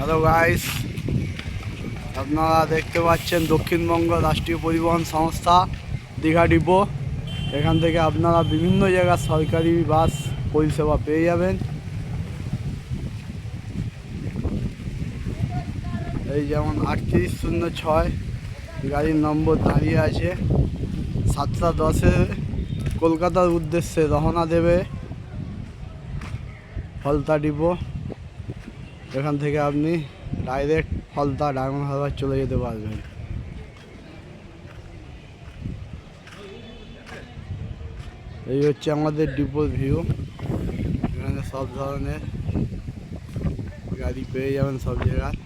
Hello guys, আপনারা দেখতে পাচ্ছেন দক্ষিণবঙ্গ রাষ্ট্রীয় পরিবহন সংস্থা দীঘা ডিপো। এখান থেকে আপনারা বিভিন্ন জায়গার সরকারি বাস পরিষেবা পেয়ে যাবেন। এই যেমন 3806 গাড়ির নম্বর দাঁড়িয়ে আছে। 7:10 কলকাতার উদ্দেশ্যে রওনা দেবে ফলতা ডিপো। এখান থেকে আপনি ডাইরেক্ট ফলতা ডায়মন্ড হারবার চলে যেতে পারবেন। এই হচ্ছে আমাদের ডিপোর ভিউ। এখানে সব ধরনের গাড়ি পেয়ে যাবেন সব জায়গায়।